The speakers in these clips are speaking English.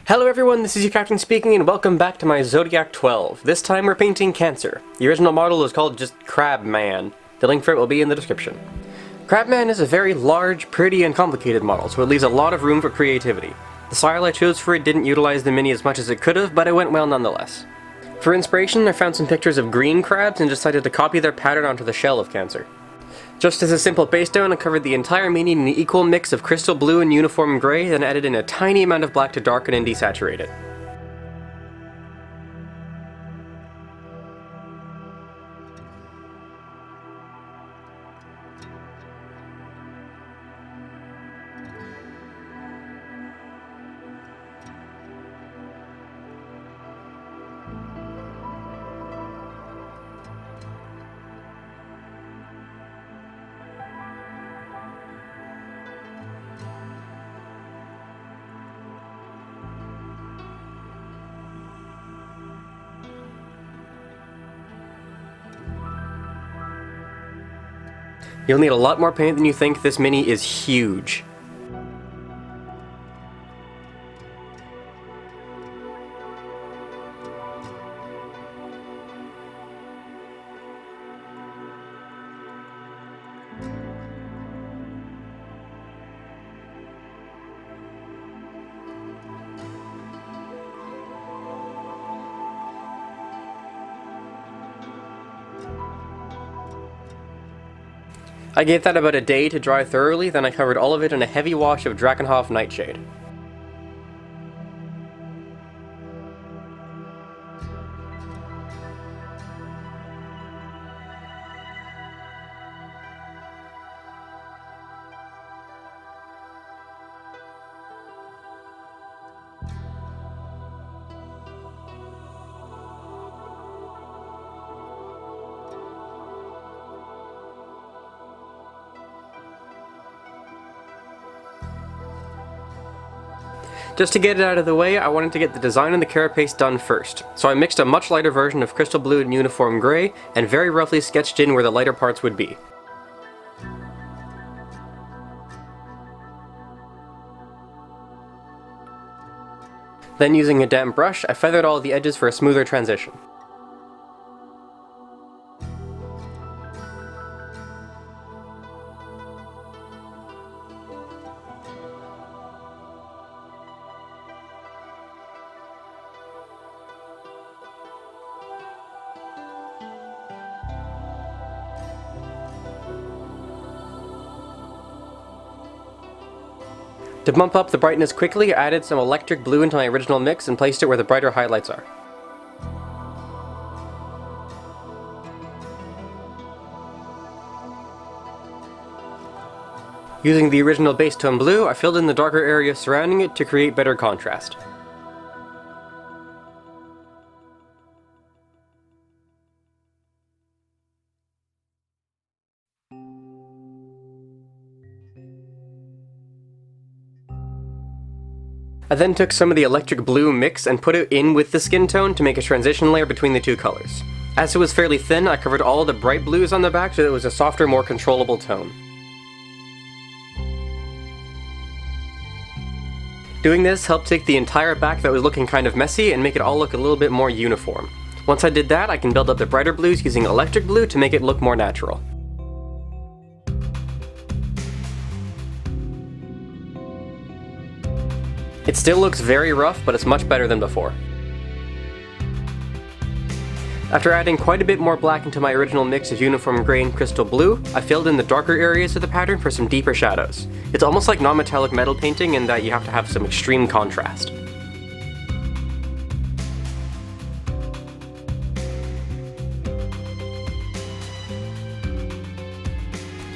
Hello everyone, this is your captain speaking and welcome back to my Zodiac 12. This time we're painting Cancer. The original model is called just Crabman. The link for it will be in the description. Crabman is a very large, pretty, and complicated model, so it leaves a lot of room for creativity. The style I chose for it didn't utilize the mini as much as it could have, but it went well nonetheless. For inspiration, I found some pictures of green crabs and decided to copy their pattern onto the shell of Cancer. Just as a simple base tone, I covered the entire mini in an equal mix of crystal blue and uniform grey, then added in a tiny amount of black to darken and desaturate it. You'll need a lot more paint than you think. This mini is huge. I gave that about a day to dry thoroughly, then I covered all of it in a heavy wash of Drakenhof Nightshade. Just to get it out of the way, I wanted to get the design and the carapace done first, so I mixed a much lighter version of crystal blue and uniform grey, and very roughly sketched in where the lighter parts would be. Then using a damp brush, I feathered all the edges for a smoother transition. To bump up the brightness quickly, I added some electric blue into my original mix and placed it where the brighter highlights are. Using the original base tone blue, I filled in the darker areas surrounding it to create better contrast. I then took some of the electric blue mix and put it in with the skin tone to make a transition layer between the two colors. As it was fairly thin, I covered all of the bright blues on the back so that it was a softer, more controllable tone. Doing this helped take the entire back that was looking kind of messy and make it all look a little bit more uniform. Once I did that, I can build up the brighter blues using electric blue to make it look more natural. It still looks very rough, but it's much better than before. After adding quite a bit more black into my original mix of uniform grey and crystal blue, I filled in the darker areas of the pattern for some deeper shadows. It's almost like non-metallic metal painting in that you have to have some extreme contrast.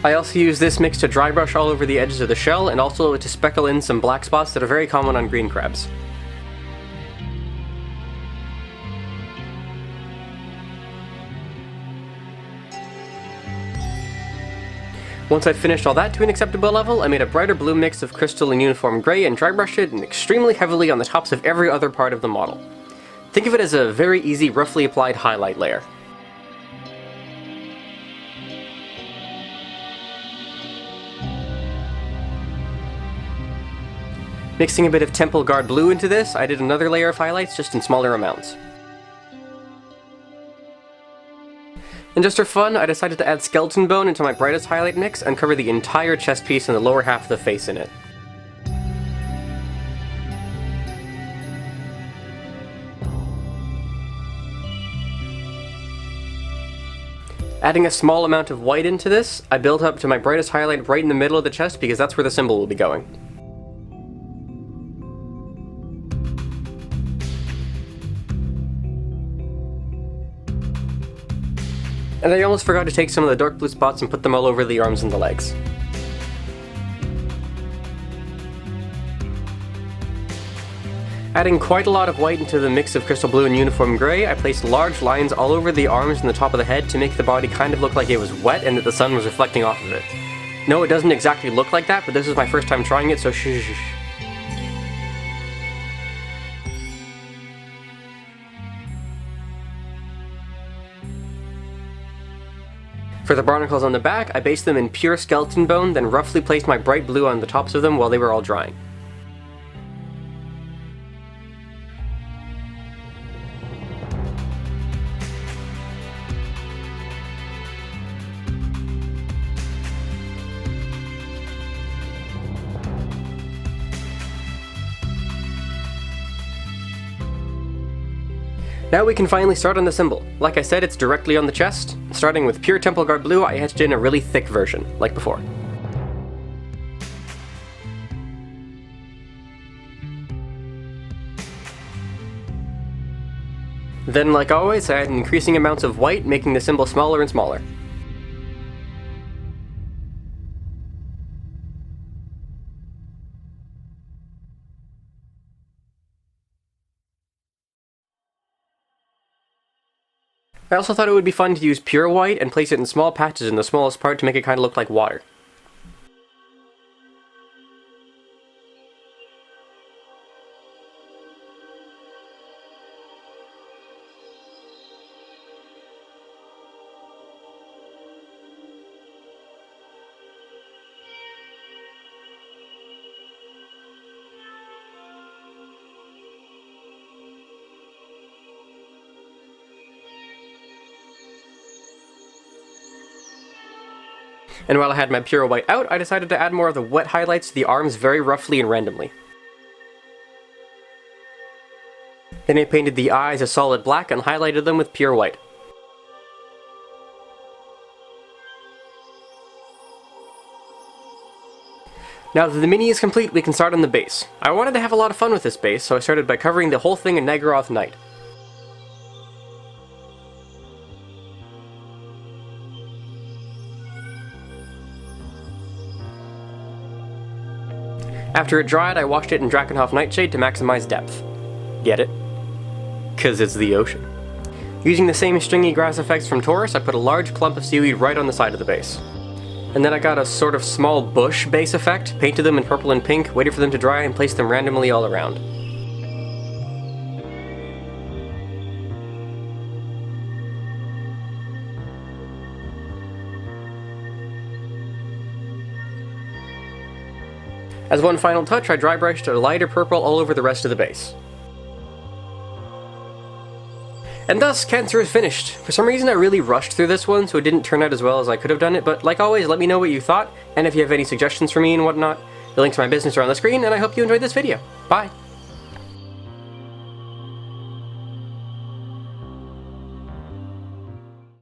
I also use this mix to dry brush all over the edges of the shell and also to speckle in some black spots that are very common on green crabs. Once I'd finished all that to an acceptable level, I made a brighter blue mix of crystal and uniform grey and dry brushed it extremely heavily on the tops of every other part of the model. Think of it as a very easy, roughly applied highlight layer. Mixing a bit of Temple Guard blue into this, I did another layer of highlights, just in smaller amounts. And just for fun, I decided to add skeleton bone into my brightest highlight mix and cover the entire chest piece and the lower half of the face in it. Adding a small amount of white into this, I built up to my brightest highlight right in the middle of the chest because that's where the symbol will be going. And I almost forgot to take some of the dark blue spots and put them all over the arms and the legs. Adding quite a lot of white into the mix of crystal blue and uniform grey, I placed large lines all over the arms and the top of the head to make the body kind of look like it was wet and that the sun was reflecting off of it. No, it doesn't exactly look like that, but this is my first time trying it, so shh. For the barnacles on the back, I based them in pure skeleton bone, then roughly placed my bright blue on the tops of them while they were all drying. Now we can finally start on the symbol. Like I said, it's directly on the chest. Starting with pure Temple Guard blue, I etched in a really thick version, like before. Then, like always, I add increasing amounts of white, making the symbol smaller and smaller. I also thought it would be fun to use pure white and place it in small patches in the smallest part to make it kind of look like water. And while I had my pure white out, I decided to add more of the wet highlights to the arms very roughly and randomly. Then I painted the eyes a solid black and highlighted them with pure white. Now that the mini is complete, we can start on the base. I wanted to have a lot of fun with this base, so I started by covering the whole thing in Naggaroth Night. After it dried, I washed it in Drakenhof Nightshade to maximize depth. Get it? 'Cause it's the ocean. Using the same stringy grass effects from Taurus, I put a large clump of seaweed right on the side of the base. And then I got a sort of small bush base effect, painted them in purple and pink, waited for them to dry, and placed them randomly all around. As one final touch, I dry brushed a lighter purple all over the rest of the base. And thus, Cancer is finished. For some reason I really rushed through this one, so it didn't turn out as well as I could have done it, but like always, let me know what you thought, and if you have any suggestions for me and whatnot. The links to my business are on the screen, and I hope you enjoyed this video. Bye!